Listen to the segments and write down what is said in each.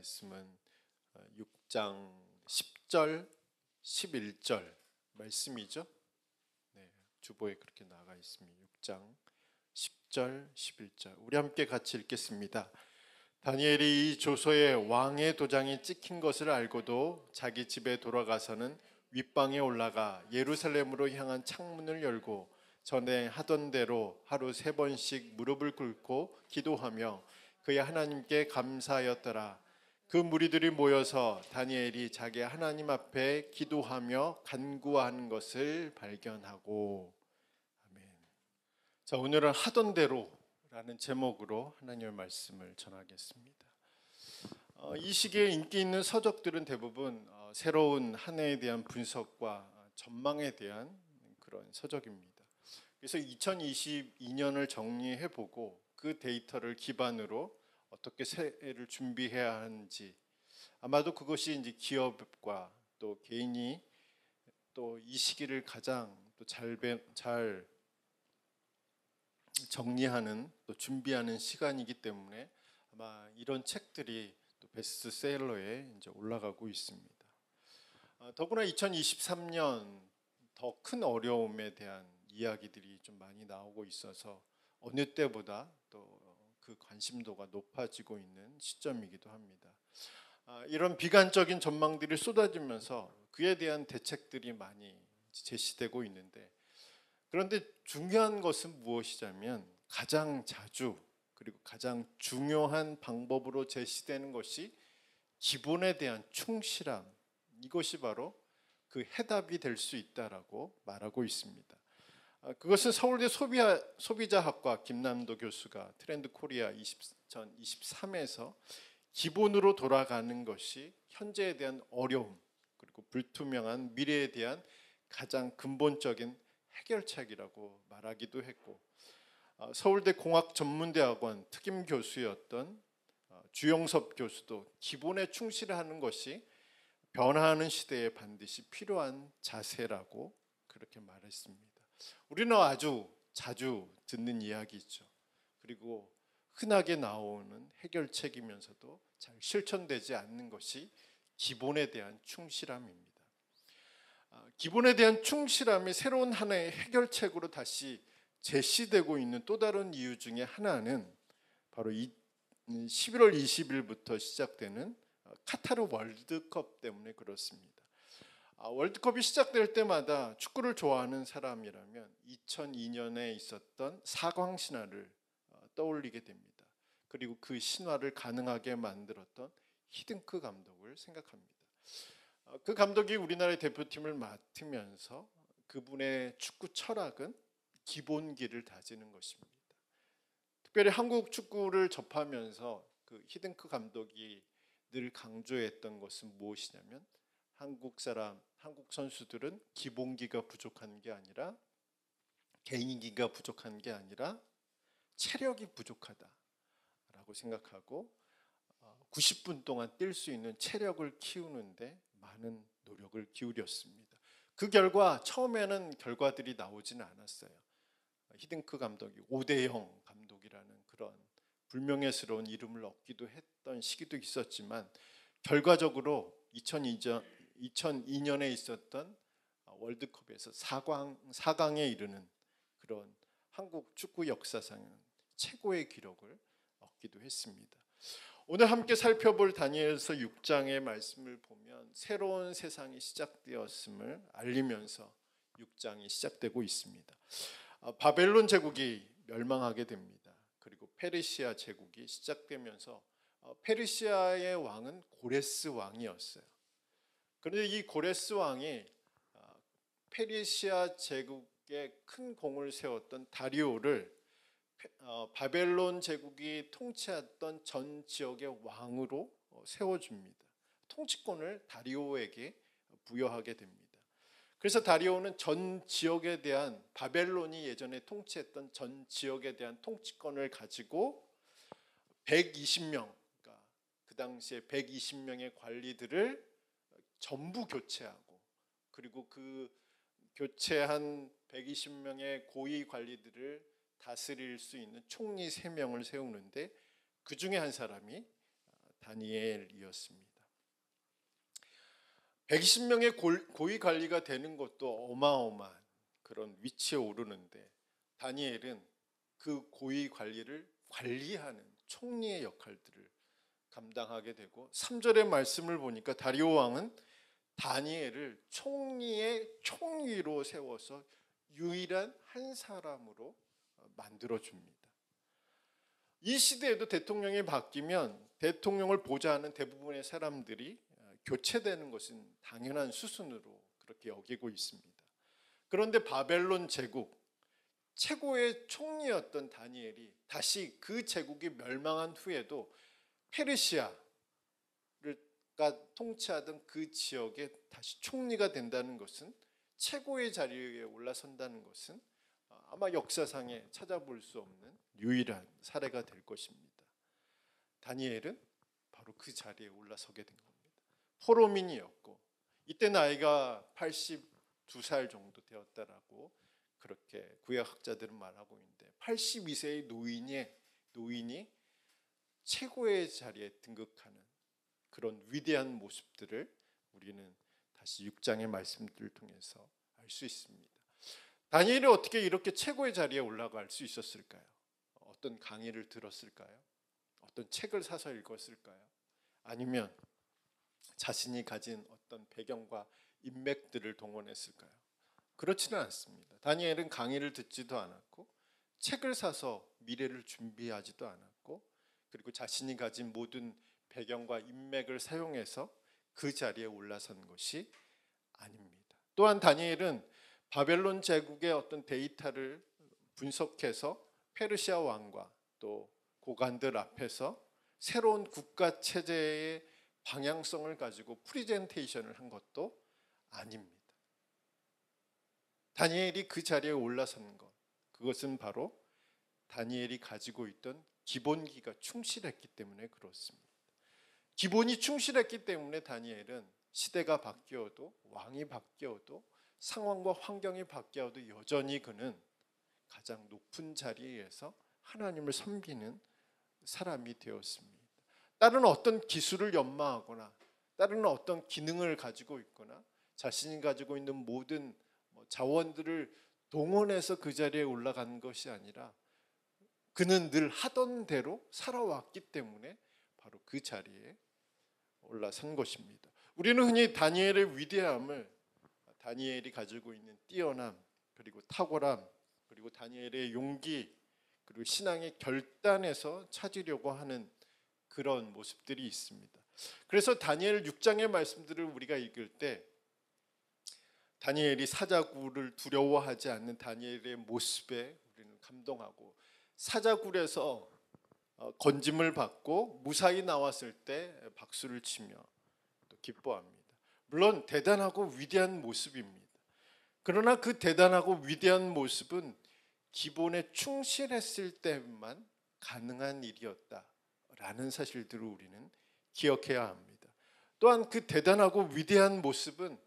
말씀은 6장 10절, 11절 말씀이죠. 네, 주보에 그렇게 나가 있습니다. 6장 10절, 11절 우리 함께 같이 읽겠습니다. 다니엘이 이 조서에 왕의 도장이 찍힌 것을 알고도 자기 집에 돌아가서는 윗방에 올라가 예루살렘으로 향한 창문을 열고 전에 하던 대로 하루 3번씩 무릎을 꿇고 기도하며 그의 하나님께 감사하였더라. 그 무리들이 모여서 다니엘이 자기 하나님 앞에 기도하며 간구하는 것을 발견하고. 아멘. 자, 오늘은 하던 대로라는 제목으로 하나님의 말씀을 전하겠습니다. 이 시기에 인기 있는 서적들은 대부분 새로운 한 해에 대한 분석과 전망에 대한 그런 서적입니다. 그래서 2022년을 정리해보고 그 데이터를 기반으로 어떻게 새해를 준비해야 하는지, 아마도 그것이 이제 기업과 또 개인이 또 이 시기를 가장 또 잘 정리하는 또 준비하는 시간이기 때문에 아마 이런 책들이 또 베스트셀러에 이제 올라가고 있습니다. 더구나 2023년 더 큰 어려움에 대한 이야기들이 좀 많이 나오고 있어서 어느 때보다 또 그 관심도가 높아지고 있는 시점이기도 합니다. 이런 비관적인 전망들이 쏟아지면서 그에 대한 대책들이 많이 제시되고 있는데, 그런데 중요한 것은 무엇이냐면 가장 자주 그리고 가장 중요한 방법으로 제시되는 것이 기본에 대한 충실함, 이것이 바로 그 해답이 될 수 있다라고 말하고 있습니다. 그것은 서울대 소비자학과 김남도 교수가 트렌드 코리아 2023에서 기본으로 돌아가는 것이 현재에 대한 어려움 그리고 불투명한 미래에 대한 가장 근본적인 해결책이라고 말하기도 했고, 서울대 공학전문대학원 특임 교수였던 주영섭 교수도 기본에 충실하는 것이 변화하는 시대에 반드시 필요한 자세라고 그렇게 말했습니다. 우리는 아주 자주 듣는 이야기죠. 그리고 흔하게 나오는 해결책이면서도 잘 실천되지 않는 것이 기본에 대한 충실함입니다. 기본에 대한 충실함이 새로운 하나의 해결책으로 다시 제시되고 있는 또 다른 이유 중에 하나는 바로 11월 20일부터 시작되는 카타르 월드컵 때문에 그렇습니다. 월드컵이 시작될 때마다 축구를 좋아하는 사람이라면 2002년에 있었던 사강 신화를 떠올리게 됩니다. 그리고 그 신화를 가능하게 만들었던 히딩크 감독을 생각합니다. 그 감독이 우리나라의 대표팀을 맡으면서 그분의 축구 철학은 기본기를 다지는 것입니다. 특별히 한국 축구를 접하면서 그 히딩크 감독이 늘 강조했던 것은 무엇이냐면 한국 선수들은 기본기가 부족한 게 아니라 개인기가 부족한 게 아니라 체력이 부족하다라고 생각하고 90분 동안 뛸 수 있는 체력을 키우는데 많은 노력을 기울였습니다. 그 결과 처음에는 결과들이 나오지는 않았어요. 히딩크 감독이 5대0 감독이라는 그런 불명예스러운 이름을 얻기도 했던 시기도 있었지만 결과적으로 2002년에 있었던 월드컵에서 4강에 이르는 그런 한국 축구 역사상 최고의 기록을 얻기도 했습니다. 오늘 함께 살펴볼 다니엘서 6장의 말씀을 보면 새로운 세상이 시작되었음을 알리면서 6장이 시작되고 있습니다. 바벨론 제국이 멸망하게 됩니다. 그리고 페르시아 제국이 시작되면서 페르시아의 왕은 고레스 왕이었어요. 그런데 이 고레스 왕이 페르시아 제국에 큰 공을 세웠던 다리오를 바벨론 제국이 통치했던 전 지역의 왕으로 세워줍니다. 통치권을 다리오에게 부여하게 됩니다. 그래서 다리오는 전 지역에 대한, 바벨론이 예전에 통치했던 전 지역에 대한 통치권을 가지고 120명, 그러니까 그 당시에 120명의 관리들을 전부 교체하고, 그리고 그 교체한 120명의 고위 관리들을 다스릴 수 있는 총리 3명을 세우는데 그 중에 한 사람이 다니엘이었습니다. 120명의 고위 관리가 되는 것도 어마어마한 그런 위치에 오르는데 다니엘은 그 고위 관리를 관리하는 총리의 역할들을 감당하게 되고 3절의 말씀을 보니까 다리오 왕은 다니엘을 총리의 총리로 세워서 유일한 한 사람으로 만들어줍니다. 이 시대에도 대통령이 바뀌면 대통령을 보좌하는 대부분의 사람들이 교체되는 것은 당연한 수순으로 그렇게 여기고 있습니다. 그런데 바벨론 제국 최고의 총리였던 다니엘이 다시 그 제국이 멸망한 후에도 페르시아가 통치하던 그 지역에 다시 총리가 된다는 것은, 최고의 자리에 올라선다는 것은 아마 역사상에 찾아볼 수 없는 유일한 사례가 될 것입니다. 다니엘은 바로 그 자리에 올라서게 된 겁니다. 포로민이었고 이때 나이가 82살 정도 되었다라고 그렇게 구약학자들은 말하고 있는데 82세의 노인이 최고의 자리에 등극하는 그런 위대한 모습들을 우리는 다시 6장의 말씀들을 통해서 알 수 있습니다. 다니엘이 어떻게 이렇게 최고의 자리에 올라갈 수 있었을까요? 어떤 강의를 들었을까요? 어떤 책을 사서 읽었을까요? 아니면 자신이 가진 어떤 배경과 인맥들을 동원했을까요? 그렇지는 않습니다. 다니엘은 강의를 듣지도 않았고 책을 사서 미래를 준비하지도 않았고 그리고 자신이 가진 모든 배경과 인맥을 사용해서 그 자리에 올라선 것이 아닙니다. 또한 다니엘은 바벨론 제국의 어떤 데이터를 분석해서 페르시아 왕과 또 고관들 앞에서 새로운 국가 체제의 방향성을 가지고 프리젠테이션을 한 것도 아닙니다. 다니엘이 그 자리에 올라선 것, 그것은 바로 다니엘이 가지고 있던 기본기가 충실했기 때문에 그렇습니다. 기본이 충실했기 때문에 다니엘은 시대가 바뀌어도, 왕이 바뀌어도, 상황과 환경이 바뀌어도 여전히 그는 가장 높은 자리에서 하나님을 섬기는 사람이 되었습니다. 다른 어떤 기술을 연마하거나 다른 어떤 기능을 가지고 있거나 자신이 가지고 있는 모든 자원들을 동원해서 그 자리에 올라간 것이 아니라 그는 늘 하던 대로 살아왔기 때문에 바로 그 자리에 올라선 것입니다. 우리는 흔히 다니엘의 위대함을 다니엘이 가지고 있는 뛰어남, 그리고 탁월함, 그리고 다니엘의 용기, 그리고 신앙의 결단에서 찾으려고 하는 그런 모습들이 있습니다. 그래서 다니엘 6장의 말씀들을 우리가 읽을 때 다니엘이 사자굴을 두려워하지 않는 다니엘의 모습에 우리는 감동하고 사자굴에서 건짐을 받고 무사히 나왔을 때 박수를 치며 또 기뻐합니다. 물론 대단하고 위대한 모습입니다. 그러나 그 대단하고 위대한 모습은 기본에 충실했을 때만 가능한 일이었다라는 사실들을 우리는 기억해야 합니다. 또한 그 대단하고 위대한 모습은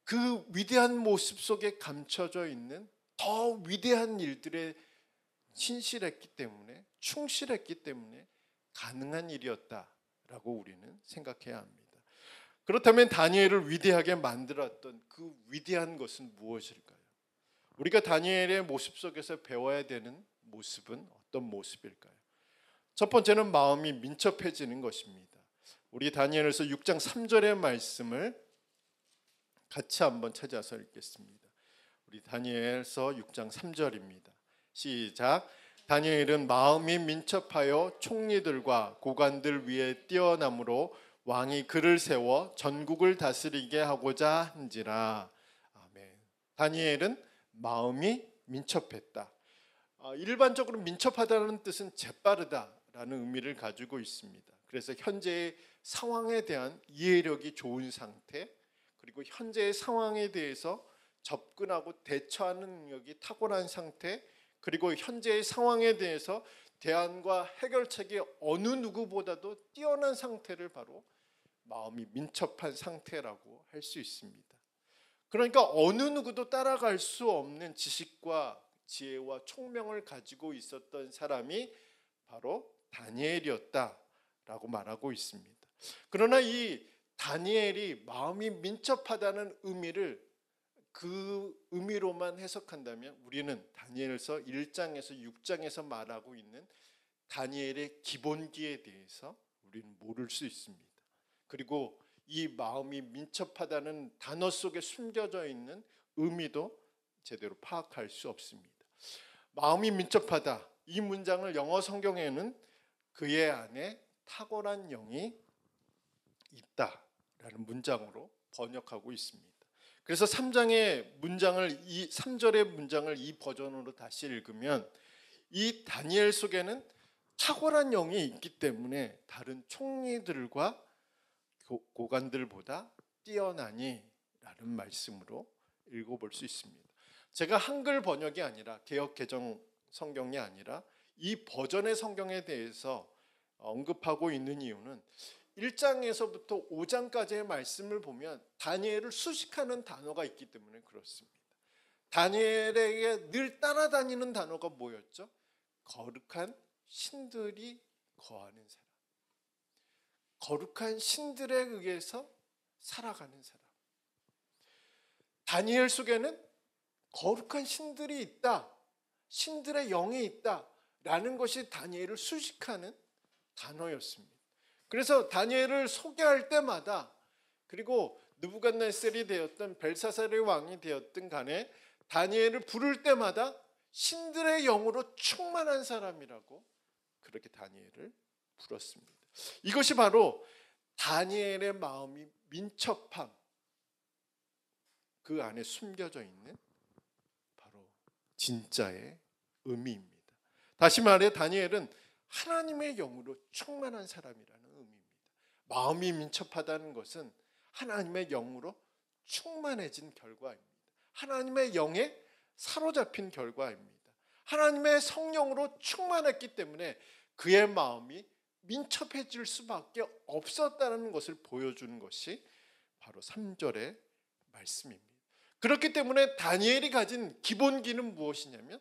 그 위대한 모습 속에 감춰져 있는 더 위대한 일들에 신실했기 때문에, 충실했기 때문에 가능한 일이었다라고 우리는 생각해야 합니다. 그렇다면 다니엘을 위대하게 만들었던 그 위대한 것은 무엇일까요? 우리가 다니엘의 모습 속에서 배워야 되는 모습은 어떤 모습일까요? 첫 번째는 마음이 민첩해지는 것입니다. 우리 다니엘서 6장 3절의 말씀을 같이 한번 찾아서 읽겠습니다. 우리 다니엘서 6장 3절입니다. 시작. 다니엘은 마음이 민첩하여 총리들과 고관들 위에 뛰어남으로 왕이 그를 세워 전국을 다스리게 하고자 한지라. 아멘. 다니엘은 마음이 민첩했다. 일반적으로 민첩하다는 뜻은 재빠르다라는 의미를 가지고 있습니다. 그래서 현재의 상황에 대한 이해력이 좋은 상태, 그리고 현재의 상황에 대해서 접근하고 대처하는 능력이 탁월한 상태, 그리고 현재의 상황에 대해서 대안과 해결책이 어느 누구보다도 뛰어난 상태를 바로 마음이 민첩한 상태라고 할 수 있습니다. 그러니까 어느 누구도 따라갈 수 없는 지식과 지혜와 총명을 가지고 있었던 사람이 바로 다니엘이었다 라고 말하고 있습니다. 그러나 이 다니엘이 마음이 민첩하다는 의미를 그 의미로만 해석한다면 우리는 다니엘서 1장에서 6장에서 말하고 있는 다니엘의 기본기에 대해서 우리는 모를 수 있습니다. 그리고 이 마음이 민첩하다는 단어 속에 숨겨져 있는 의미도 제대로 파악할 수 없습니다. 마음이 민첩하다, 이 문장을 영어 성경에는 그의 안에 탁월한 영이 있다라는 문장으로 번역하고 있습니다. 그래서 3절의 문장을 이 버전으로 다시 읽으면 이 다니엘 속에는 탁월한 영이 있기 때문에 다른 총리들과 고관들보다 뛰어나니 라는 말씀으로 읽어볼 수 있습니다. 제가 한글 번역이 아니라 개역 개정 성경이 아니라 이 버전의 성경에 대해서 언급하고 있는 이유는 1장에서부터 5장까지의 말씀을 보면 다니엘을 수식하는 단어가 있기 때문에 그렇습니다. 다니엘에게 늘 따라다니는 단어가 뭐였죠? 거룩한 신들이 거하는 사람, 거룩한 신들에 의해서 살아가는 사람. 다니엘 속에는 거룩한 신들이 있다, 신들의 영이 있다라는 것이 다니엘을 수식하는 단어였습니다. 그래서 다니엘을 소개할 때마다, 그리고 느부갓네살이 되었든 벨사살의 왕이 되었든 간에 다니엘을 부를 때마다 신들의 영으로 충만한 사람이라고 그렇게 다니엘을 불렀습니다. 이것이 바로 다니엘의 마음이 민첩함, 그 안에 숨겨져 있는 바로 진짜의 의미입니다. 다시 말해 다니엘은 하나님의 영으로 충만한 사람이라는 의미입니다. 마음이 민첩하다는 것은 하나님의 영으로 충만해진 결과입니다. 하나님의 영에 사로잡힌 결과입니다. 하나님의 성령으로 충만했기 때문에 그의 마음이 민첩해질 수밖에 없었다는 것을 보여주는 것이 바로 3절의 말씀입니다. 그렇기 때문에 다니엘이 가진 기본기는 무엇이냐면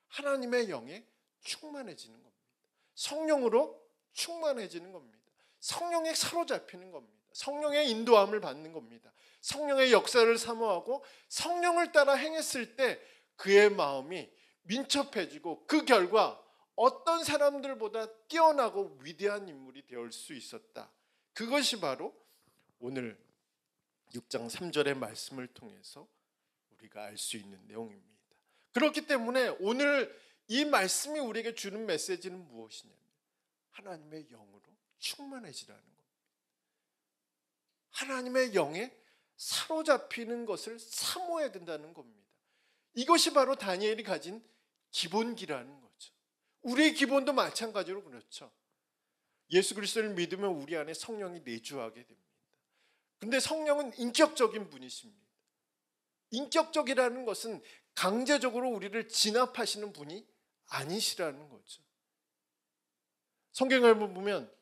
하나님의 영에 충만해지는 겁니다. 성령으로 충만해지는 겁니다. 성령에 사로잡히는 겁니다. 성령의 인도함을 받는 겁니다. 성령의 역사를 사모하고 성령을 따라 행했을 때 그의 마음이 민첩해지고 그 결과 어떤 사람들보다 뛰어나고 위대한 인물이 될 수 있었다. 그것이 바로 오늘 6장 3절의 말씀을 통해서 우리가 알 수 있는 내용입니다. 그렇기 때문에 오늘 이 말씀이 우리에게 주는 메시지는 무엇이냐면 하나님의 영으로 충만해지라는 겁니다. 하나님의 영에 사로잡히는 것을 사모해야 된다는 겁니다. 이것이 바로 다니엘이 가진 기본기라는 거죠. 우리의 기본도 마찬가지로 그렇죠. 예수 그리스도를 믿으면 우리 안에 성령이 내주하게 됩니다. 근데 성령은 인격적인 분이십니다. 인격적이라는 것은 강제적으로 우리를 진압하시는 분이 아니시라는 거죠. 성경을 보면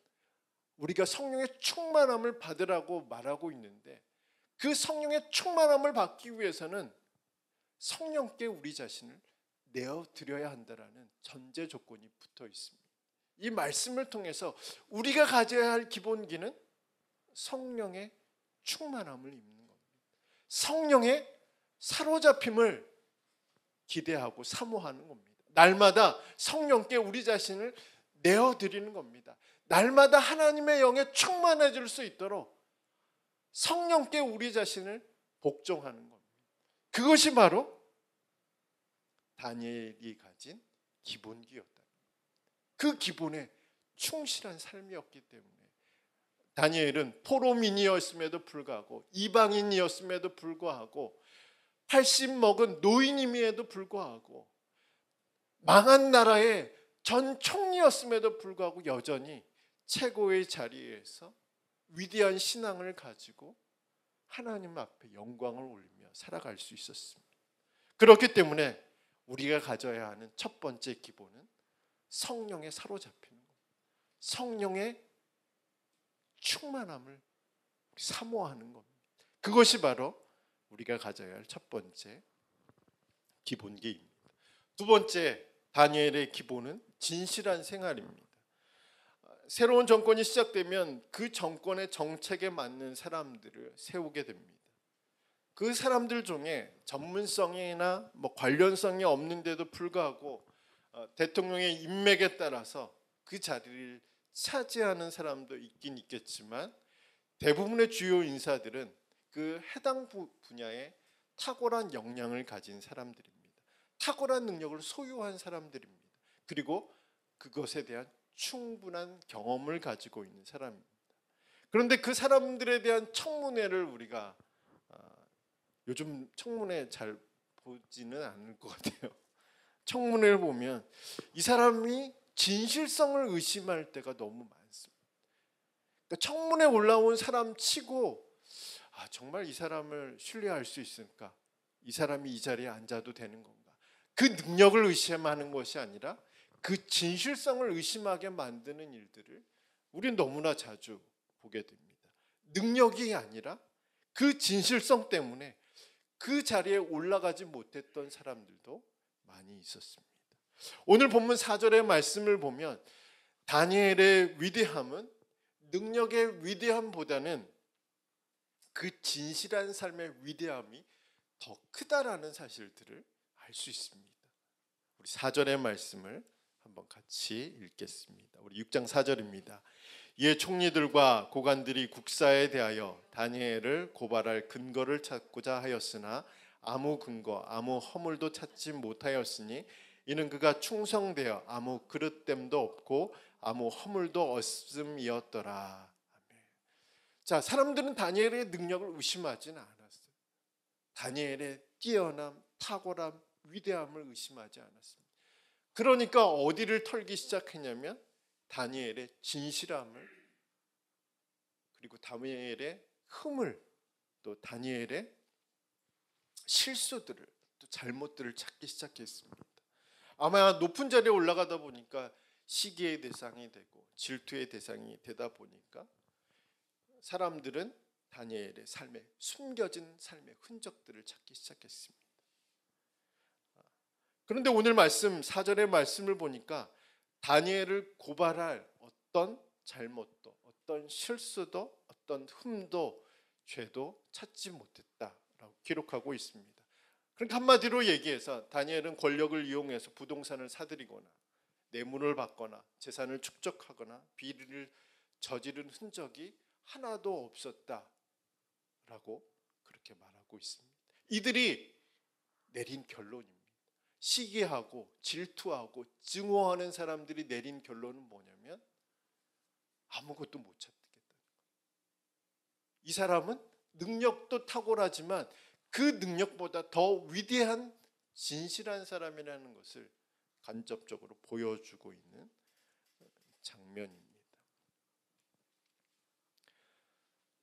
우리가 성령의 충만함을 받으라고 말하고 있는데 그 성령의 충만함을 받기 위해서는 성령께 우리 자신을 내어드려야 한다라는 전제 조건이 붙어 있습니다. 이 말씀을 통해서 우리가 가져야 할 기본기는 성령의 충만함을 입는 겁니다. 성령의 사로잡힘을 기대하고 사모하는 겁니다. 날마다 성령께 우리 자신을 내어드리는 겁니다. 날마다 하나님의 영에 충만해질 수 있도록 성령께 우리 자신을 복종하는 겁니다. 그것이 바로 다니엘이 가진 기본기였다. 그 기본에 충실한 삶이었기 때문에 다니엘은 포로민이었음에도 불구하고 이방인이었음에도 불구하고 80 먹은 노인임에도 불구하고 망한 나라의 전 총리였음에도 불구하고 여전히 최고의 자리에서 위대한 신앙을 가지고 하나님 앞에 영광을 올리며 살아갈 수 있었습니다. 그렇기 때문에 우리가 가져야 하는 첫 번째 기본은 성령에 사로잡히는 것, 성령의 충만함을 사모하는 겁니다. 그것이 바로 우리가 가져야 할 첫 번째 기본기입니다. 두 번째 다니엘의 기본은 진실한 생활입니다. 새로운 정권이 시작되면 그 정권의 정책에 맞는 사람들을 세우게 됩니다. 그 사람들 중에 전문성이나 관련성이 없는데도 불구하고 대통령의 인맥에 따라서 그 자리를 차지하는 사람도 있긴 있겠지만 대부분의 주요 인사들은 그 해당 분야에 탁월한 역량을 가진 사람들입니다. 탁월한 능력을 소유한 사람들입니다. 그리고 그것에 대한 충분한 경험을 가지고 있는 사람입니다. 그런데 그 사람들에 대한 청문회를 우리가 요즘 청문회 잘 보지는 않을 것 같아요. 청문회를 보면 이 사람이 진실성을 의심할 때가 너무 많습니다. 그러니까 청문회 올라온 사람 치고 정말 이 사람을 신뢰할 수 있을까? 이 사람이 이 자리에 앉아도 되는 건가? 그 능력을 의심하는 것이 아니라 그 진실성을 의심하게 만드는 일들을 우리는 너무나 자주 보게 됩니다. 능력이 아니라 그 진실성 때문에 그 자리에 올라가지 못했던 사람들도 많이 있었습니다. 오늘 본문 4절의 말씀을 보면 다니엘의 위대함은 능력의 위대함보다는 그 진실한 삶의 위대함이 더 크다라는 사실들을 알 수 있습니다. 우리 4절의 말씀을 한번 같이 읽겠습니다. 우리 6장 4절입니다. 이에 총리들과 고관들이 국사에 대하여 다니엘을 고발할 근거를 찾고자 하였으나 아무 근거, 아무 허물도 찾지 못하였으니 이는 그가 충성되어 아무 그릇됨도 없고 아무 허물도 없음이었더라. 아멘. 자, 사람들은 다니엘의 능력을 의심하지는 않았어요. 다니엘의 뛰어남, 탁월함, 위대함을 의심하지 않았습니다. 그러니까 어디를 털기 시작했냐면 다니엘의 진실함을, 그리고 다니엘의 흠을, 또 다니엘의 실수들을, 또 잘못들을 찾기 시작했습니다. 아마 높은 자리에 올라가다 보니까 시기의 대상이 되고 질투의 대상이 되다 보니까 사람들은 다니엘의 삶에 숨겨진 삶의 흔적들을 찾기 시작했습니다. 그런데 오늘 말씀 4절의 말씀을 보니까 다니엘을 고발할 어떤 잘못도, 어떤 실수도, 어떤 흠도, 죄도 찾지 못했다라고 기록하고 있습니다. 그러니까 한마디로 얘기해서 다니엘은 권력을 이용해서 부동산을 사들이거나 뇌물을 받거나 재산을 축적하거나 비리를 저지른 흔적이 하나도 없었다라고 그렇게 말하고 있습니다. 이들이 내린 결론입니다. 시기하고 질투하고 증오하는 사람들이 내린 결론은 뭐냐면 아무것도 못 찾겠다. 이 사람은 능력도 탁월하지만 그 능력보다 더 위대한 진실한 사람이라는 것을 간접적으로 보여주고 있는 장면입니다.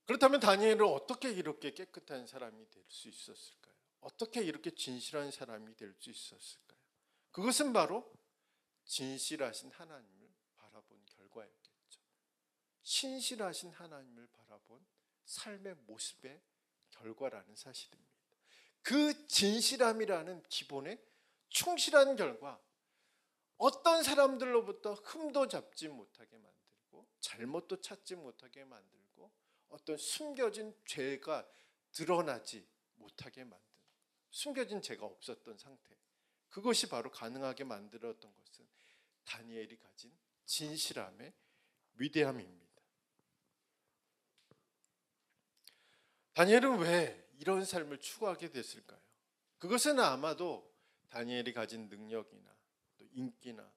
그렇다면 다니엘은 어떻게 이렇게 깨끗한 사람이 될 수 있었을까요? 어떻게 이렇게 진실한 사람이 될 수 있었을까요? 그것은 바로 진실하신 하나님을 바라본 결과였겠죠. 신실하신 하나님을 바라본 삶의 모습의 결과라는 사실입니다. 그 진실함이라는 기본에 충실한 결과 어떤 사람들로부터 흠도 잡지 못하게 만들고 잘못도 찾지 못하게 만들고 어떤 숨겨진 죄가 드러나지 못하게 만든, 숨겨진 죄가 없었던 상태, 그것이 바로 가능하게 만들었던 것은 다니엘이 가진 진실함의 위대함입니다. 다니엘은 왜 이런 삶을 추구하게 됐을까요? 그것은 아마도 다니엘이 가진 능력이나 또 인기나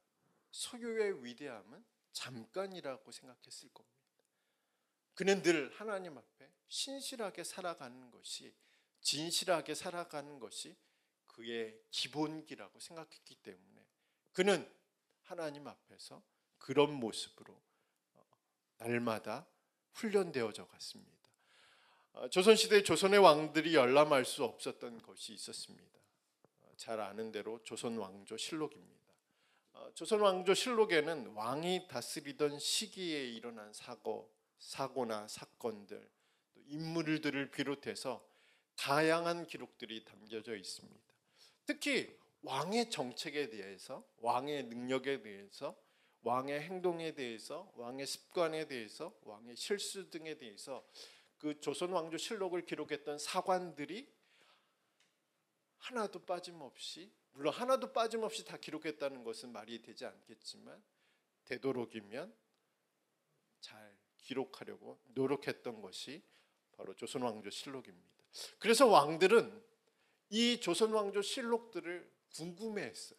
소유의 위대함은 잠깐이라고 생각했을 겁니다. 그는 늘 하나님 앞에 신실하게 살아가는 것이, 진실하게 살아가는 것이 그의 기본기라고 생각했기 때문에 그는 하나님 앞에서 그런 모습으로 날마다 훈련되어져 갔습니다. 조선시대 조선의 왕들이 열람할 수 없었던 것이 있었습니다. 잘 아는 대로 조선왕조실록입니다. 조선왕조실록에는 왕이 다스리던 시기에 일어난 사고나 사건들, 또 인물들을 비롯해서 다양한 기록들이 담겨져 있습니다. 특히 왕의 정책에 대해서, 왕의 능력에 대해서, 왕의 행동에 대해서, 왕의 습관에 대해서, 왕의 실수 등에 대해서 그 조선 왕조 실록을 기록했던 사관들이 하나도 빠짐없이, 물론 하나도 빠짐없이 다 기록했다는 것은 말이 되지 않겠지만 되도록이면 잘 기록하려고 노력했던 것이 바로 조선 왕조 실록입니다. 그래서 왕들은 이 조선 왕조 실록들을 궁금해했어요.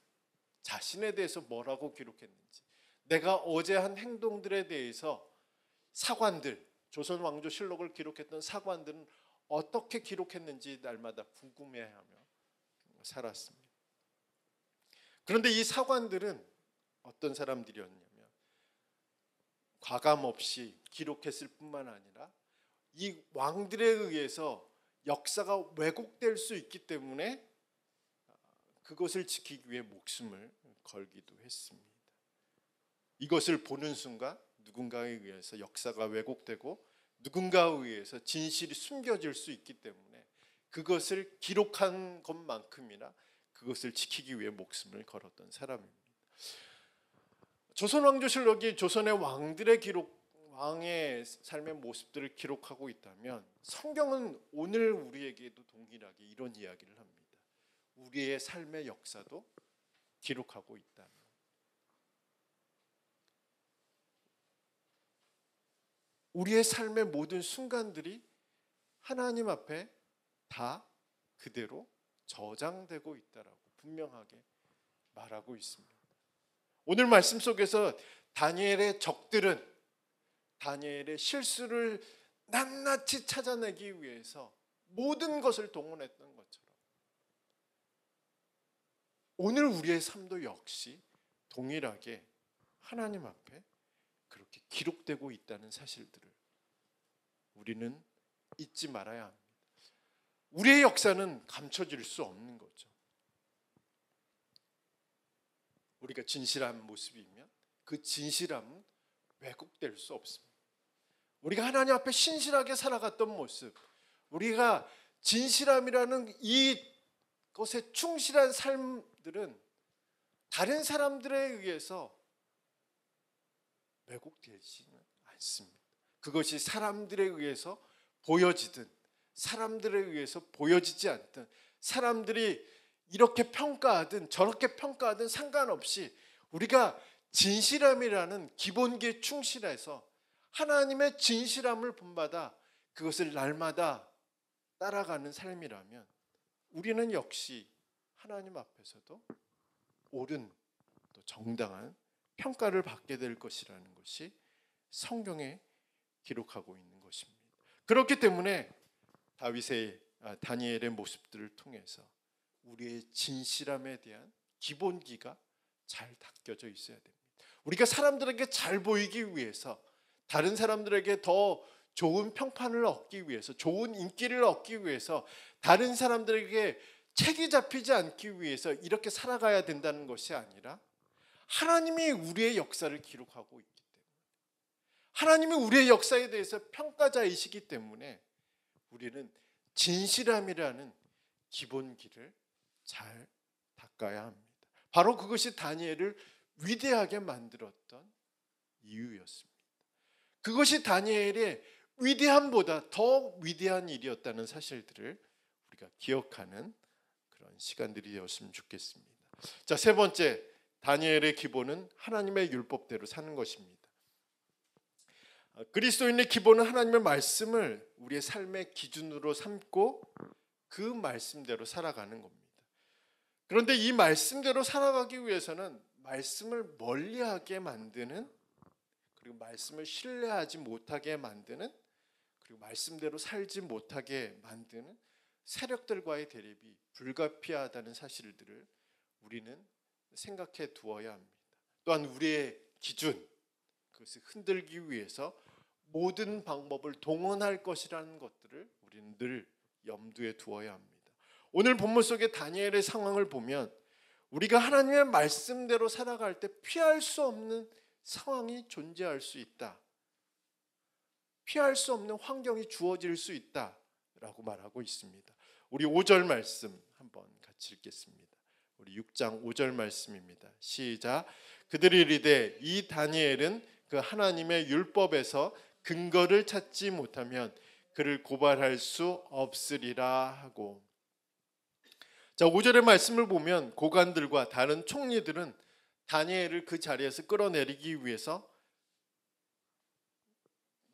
자신에 대해서 뭐라고 기록했는지, 내가 어제 한 행동들에 대해서 사관들, 조선 왕조 실록을 기록했던 사관들은 어떻게 기록했는지 날마다 궁금해하며 살았습니다. 그런데 이 사관들은 어떤 사람들이었냐면 과감 없이 기록했을 뿐만 아니라 이 왕들에 의해서 역사가 왜곡될 수 있기 때문에 그것을 지키기 위해 목숨을 걸기도 했습니다. 이것을 보는 순간 누군가에 의해서 역사가 왜곡되고 누군가에 의해서 진실이 숨겨질 수 있기 때문에 그것을 기록한 것만큼이나 그것을 지키기 위해 목숨을 걸었던 사람입니다. 조선 왕조실록이 조선의 왕들의 기록, 왕의 삶의 모습들을 기록하고 있다면 성경은 오늘 우리에게도 동일하게 이런 이야기를 합니다. 우리의 삶의 역사도 기록하고 있다는. 우리의 삶의 모든 순간들이 하나님 앞에 다 그대로 저장되고 있다라고 분명하게 말하고 있습니다. 오늘 말씀 속에서 다니엘의 적들은 다니엘의 실수를 낱낱이 찾아내기 위해서 모든 것을 동원했던 것처럼 오늘 우리의 삶도 역시 동일하게 하나님 앞에 그렇게 기록되고 있다는 사실들을 우리는 잊지 말아야 합니다. 우리의 역사는 감춰질 수 없는 거죠. 우리가 진실한 모습이면 그 진실함은 왜곡될 수 없습니다. 우리가 하나님 앞에 신실하게 살아갔던 모습, 우리가 진실함이라는 이것에 충실한 삶들은 다른 사람들에 의해서 왜곡되지는 않습니다. 그것이 사람들에 의해서 보여지든 사람들에 의해서 보여지지 않든 사람들이 이렇게 평가하든 저렇게 평가하든 상관없이 우리가 진실함이라는 기본기에 충실해서 하나님의 진실함을 본받아 그것을 날마다 따라가는 삶이라면 우리는 역시 하나님 앞에서도 옳은 또 정당한 평가를 받게 될 것이라는 것이 성경에 기록하고 있는 것입니다. 그렇기 때문에 다니엘의 모습들을 통해서 우리의 진실함에 대한 기본기가 잘 닦여져 있어야 됩니다. 우리가 사람들에게 잘 보이기 위해서, 다른 사람들에게 더 좋은 평판을 얻기 위해서, 좋은 인기를 얻기 위해서, 다른 사람들에게 책이 잡히지 않기 위해서 이렇게 살아가야 된다는 것이 아니라 하나님이 우리의 역사를 기록하고 있기 때문에, 하나님이 우리의 역사에 대해서 평가자이시기 때문에 우리는 진실함이라는 기본기를 잘 닦아야 합니다. 바로 그것이 다니엘을 위대하게 만들었던 이유였습니다. 그것이 다니엘의 위대함보다 더 위대한 일이었다는 사실들을 우리가 기억하는 그런 시간들이 되었으면 좋겠습니다. 자, 세 번째, 다니엘의 기본은 하나님의 율법대로 사는 것입니다. 그리스도인의 기본은 하나님의 말씀을 우리의 삶의 기준으로 삼고 그 말씀대로 살아가는 겁니다. 그런데 이 말씀대로 살아가기 위해서는 말씀을 멀리하게 만드는, 그리고 말씀을 신뢰하지 못하게 만드는, 그리고 말씀대로 살지 못하게 만드는 세력들과의 대립이 불가피하다는 사실들을 우리는 생각해 두어야 합니다. 또한 우리의 기준, 그것을 흔들기 위해서 모든 방법을 동원할 것이라는 것들을 우리는 늘 염두에 두어야 합니다. 오늘 본문 속의 다니엘의 상황을 보면 우리가 하나님의 말씀대로 살아갈 때 피할 수 없는 상황이 존재할 수 있다. 피할 수 없는 환경이 주어질 수 있다라고 말하고 있습니다. 우리 5절 말씀 한번 같이 읽겠습니다. 우리 6장 5절 말씀입니다. 시작. 그들이 이르되 이 다니엘은 그 하나님의 율법에서 근거를 찾지 못하면 그를 고발할 수 없으리라 하고. 자, 5절의 말씀을 보면 고관들과 다른 총리들은 다니엘을 그 자리에서 끌어내리기 위해서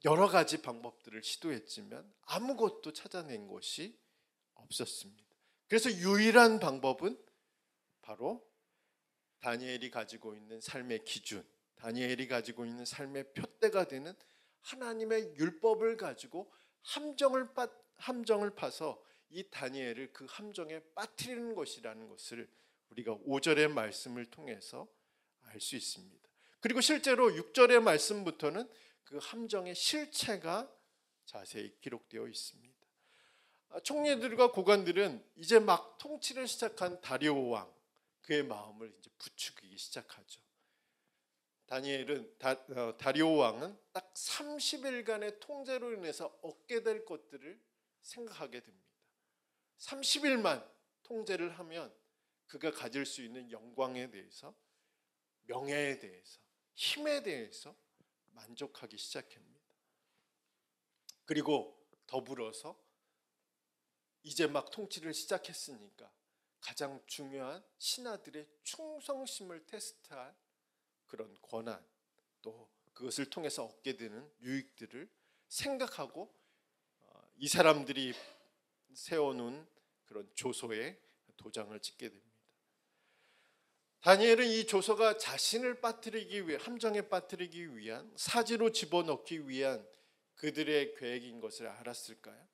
여러 가지 방법들을 시도했지만 아무것도 찾아낸 것이 없었습니다. 그래서 유일한 방법은 바로 다니엘이 가지고 있는 삶의 기준, 다니엘이 가지고 있는 삶의 표대가 되는 하나님의 율법을 가지고 함정을 파서 이 다니엘을 그 함정에 빠뜨리는 것이라는 것을 우리가 5절의 말씀을 통해서 알 수 있습니다. 그리고 실제로 6절의 말씀부터는 그 함정의 실체가 자세히 기록되어 있습니다. 총리들과 고관들은 이제 막 통치를 시작한 다리오 왕, 그의 마음을 이제 부추기기 시작하죠. 다리오 왕은 딱 30일간의 통제로 인해서 얻게 될 것들을 생각하게 됩니다. 30일만 통제를 하면 그가 가질 수 있는 영광에 대해서, 명예에 대해서, 힘에 대해서 만족하기 시작합니다. 그리고 더불어서 이제 막 통치를 시작했으니까 가장 중요한 신하들의 충성심을 테스트할 그런 권한, 또 그것을 통해서 얻게 되는 유익들을 생각하고 이 사람들이 세워놓은 그런 조서에 도장을 찍게 됩니다. 다니엘은 이 조서가 자신을 빠뜨리기 위해, 함정에 빠뜨리기 위한, 사지로 집어넣기 위한 그들의 계획인 것을 알았을까요?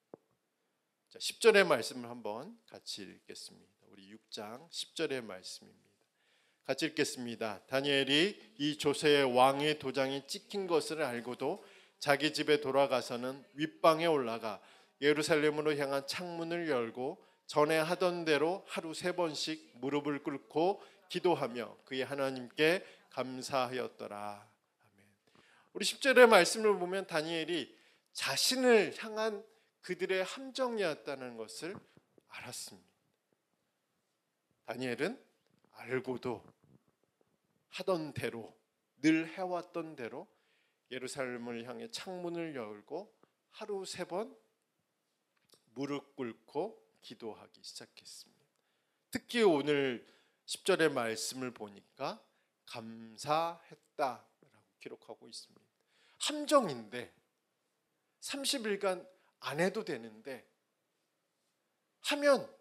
자, 10절의 말씀을 한번 같이 읽겠습니다. 우리 6장 10절의 말씀입니다. 같이 읽겠습니다. 다니엘이 이 조서에 왕의 도장이 찍힌 것을 알고도 자기 집에 돌아가서는 윗방에 올라가 예루살렘으로 향한 창문을 열고 전에 하던 대로 하루 3번씩 무릎을 꿇고 기도하며 그의 하나님께 감사하였더라. 아멘. 우리 10절의 말씀을 보면 다니엘이 자신을 향한 그들의 함정이었다는 것을 알았습니다. 다니엘은 알고도 하던 대로, 늘 해왔던 대로 예루살렘을 향해 창문을 열고 하루 3번 무릎 꿇고 기도하기 시작했습니다. 특히 오늘 10절의 말씀을 보니까 감사했다라고 기록하고 있습니다. 함정인데 30일간 안 해도 되는데 하면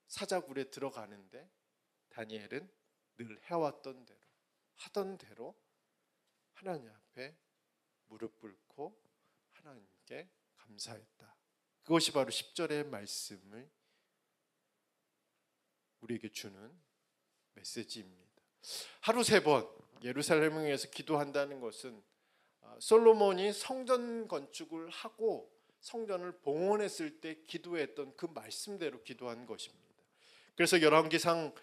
사자굴에 들어가는데 다니엘은 늘 해왔던 대로, 하던 대로 하나님 앞에 무릎 꿇고 하나님께 감사했다. 그것이 바로 10절의 말씀을 우리에게 주는 메시지입니다. 하루 3번 예루살렘을 위해서 기도한다는 것은 솔로몬이 성전 건축을 하고 성전을 봉헌했을 때 기도했던 그 말씀대로 기도한 것입니다. 그래서 열왕기상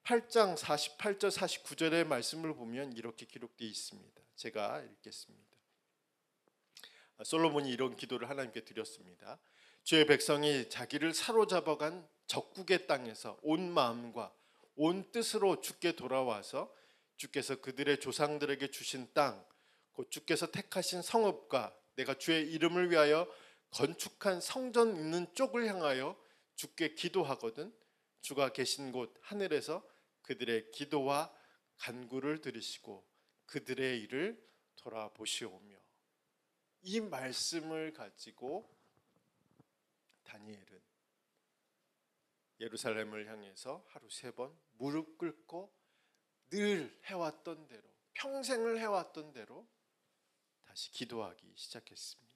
8장 48절 49절의 말씀을 보면 이렇게 기록되어 있습니다. 제가 읽겠습니다. 솔로몬이 이런 기도를 하나님께 드렸습니다. 주의 백성이 자기를 사로잡아간 적국의 땅에서 온 마음과 온 뜻으로 주께 돌아와서 주께서 그들의 조상들에게 주신 땅, 곧 주께서 택하신 성읍과 내가 주의 이름을 위하여 건축한 성전 있는 쪽을 향하여 주께 기도하거든 주가 계신 곳 하늘에서 그들의 기도와 간구를 들으시고 그들의 일을 돌아보시오며. 이 말씀을 가지고 다니엘은 예루살렘을 향해서 하루 3번 무릎 꿇고 늘 해왔던 대로, 평생을 해왔던 대로 다시 기도하기 시작했습니다.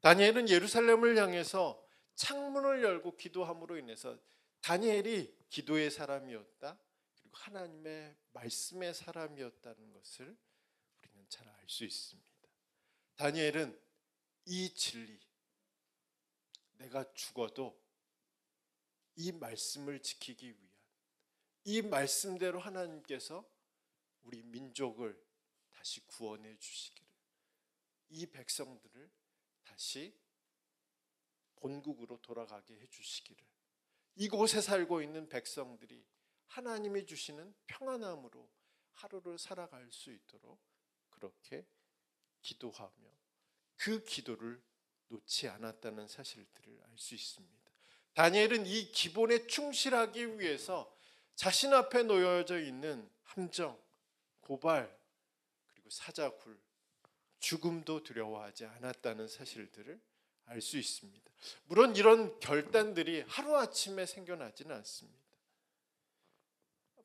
다니엘은 예루살렘을 향해서 창문을 열고 기도함으로 인해서 다니엘이 기도의 사람이었다, 그리고 하나님의 말씀의 사람이었다는 것을 우리는 잘 알 수 있습니다. 다니엘은 이 진리, 내가 죽어도 이 말씀을 지키기 위한, 이 말씀대로 하나님께서 우리 민족을 다시 구원해 주시기를, 이 백성들을 다시 본국으로 돌아가게 해 주시기를, 이곳에 살고 있는 백성들이 하나님이 주시는 평안함으로, 하루를 살아갈 수 있도록 그렇게 기도하며 그 기도를 놓지 않았다는 사실들을 알 수 있습니다. 다니엘은 이 기본에 충실하기 위해서 자신 앞에 놓여져 있는 함정, 고발, 그리고 사자굴, 죽음도 두려워하지 않았다는 사실들을 알 수 있습니다. 물론 이런 결단들이 하루아침에 생겨나지는 않습니다.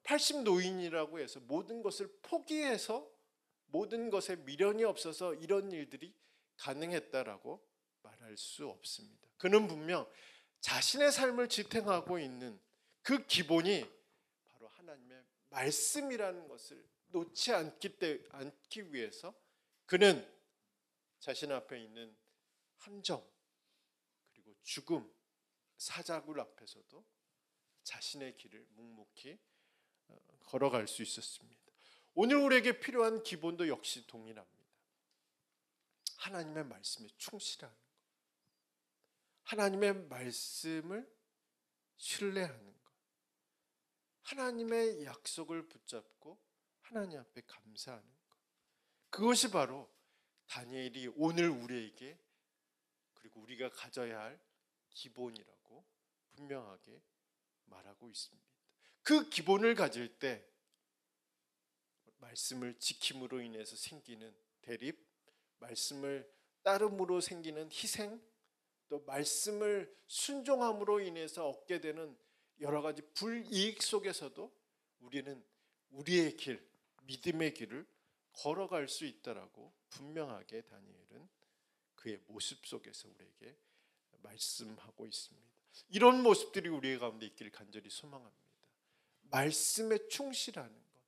80노인이라고 해서 모든 것을 포기해서 모든 것에 미련이 없어서 이런 일들이 가능했다라고 말할 수 없습니다. 그는 분명 자신의 삶을 지탱하고 있는 그 기본이 바로 하나님의 말씀이라는 것을 놓지 않기 위해서 그는 자신 앞에 있는 함정 그리고 죽음, 사자굴 앞에서도 자신의 길을 묵묵히 걸어갈 수 있었습니다. 오늘 우리에게 필요한 기본도 역시 동일합니다. 하나님의 말씀에 충실하는 것, 하나님의 말씀을 신뢰하는 것, 하나님의 약속을 붙잡고 하나님 앞에 감사하는 것, 그것이 바로 다니엘이 오늘 우리에게 그리고 우리가 가져야 할 기본이라고 분명하게 말하고 있습니다. 그 기본을 가질 때 말씀을 지킴으로 인해서 생기는 대립, 말씀을 따름으로 생기는 희생, 또 말씀을 순종함으로 인해서 얻게 되는 여러 가지 불이익 속에서도 우리는 우리의 길, 믿음의 길을 걸어갈 수 있다라고 분명하게 다니엘은 그의 모습 속에서 우리에게 말씀하고 있습니다. 이런 모습들이 우리 가운데 있기를 간절히 소망합니다. 말씀에 충실하는 것,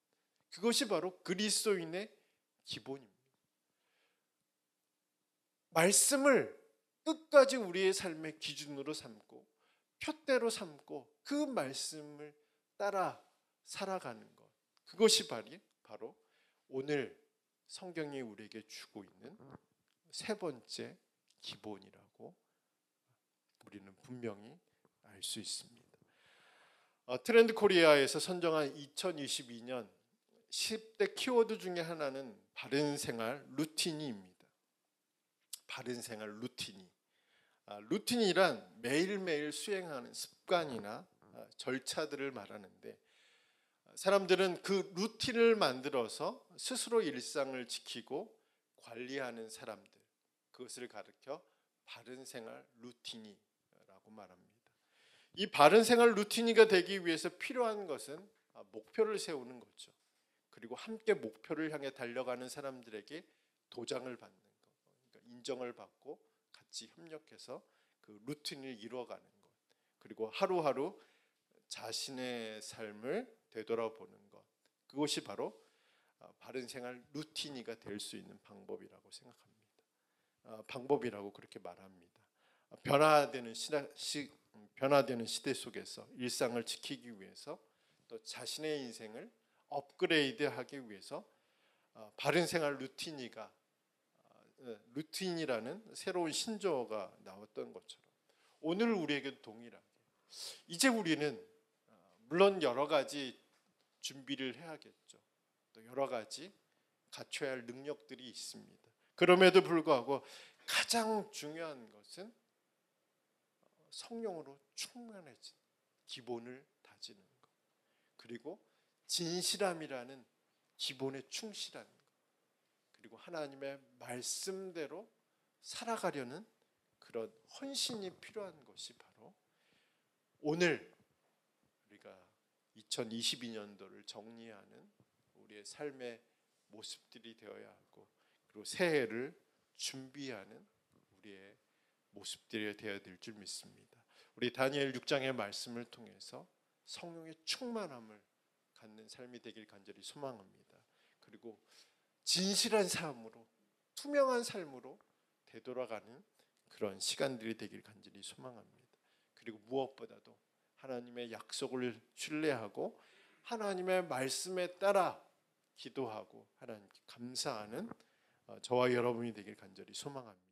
그것이 바로 그리스도인의 기본입니다. 말씀을 끝까지 우리의 삶의 기준으로 삼고 표대로 삼고 그 말씀을 따라 살아가는 것, 그것이 바로 오늘 성경이 우리에게 주고 있는 세 번째 기본이라고 우리는 분명히 알 수 있습니다. 트렌드 코리아에서 선정한 2022년 10대 키워드 중에 하나는 바른 생활 루틴입니다. 바른 생활 루틴이. 루틴이란 매일매일 수행하는 습관이나 절차들을 말하는데 사람들은 그 루틴을 만들어서 스스로 일상을 지키고 관리하는 사람들, 그것을 가르쳐 바른 생활 루틴이라고 말합니다. 이 바른 생활 루틴이가 되기 위해서 필요한 것은 목표를 세우는 거죠. 그리고 함께 목표를 향해 달려가는 사람들에게 도장을 받는 것, 그러니까 인정을 받고 같이 협력해서 그 루틴을 이루어가는 것, 그리고 하루하루 자신의 삶을 되돌아보는 것, 그것이 바로 바른 생활 루틴이가 될 수 있는 방법이라고 생각합니다. 방법이라고 그렇게 말합니다. 변화되는 시대 속에서 일상을 지키기 위해서 또 자신의 인생을 업그레이드하기 위해서 바른 생활 루틴이라는 새로운 신조어가 나왔던 것처럼 오늘 우리에게도 동일하게 이제 우리는 물론 여러 가지 준비를 해야겠죠. 또 여러 가지 갖춰야 할 능력들이 있습니다. 그럼에도 불구하고 가장 중요한 것은 성령으로 충만해진 기본을 다지는 것, 그리고 진실함이라는 기본에 충실한 것, 그리고 하나님의 말씀대로 살아가려는 그런 헌신이 필요한 것이 바로 오늘 우리가 2022년도를 정리하는 우리의 삶의 모습들이 되어야 하고, 그리고 새해를 준비하는 우리의 모습들이 되어야 될 줄 믿습니다. 우리 다니엘 6장의 말씀을 통해서 성령의 충만함을 갖는 삶이 되길 간절히 소망합니다. 그리고 진실한 삶으로, 투명한 삶으로 되돌아가는 그런 시간들이 되길 간절히 소망합니다. 그리고 무엇보다도 하나님의 약속을 신뢰하고 하나님의 말씀에 따라 기도하고 하나님께 감사하는 저와 여러분이 되길 간절히 소망합니다.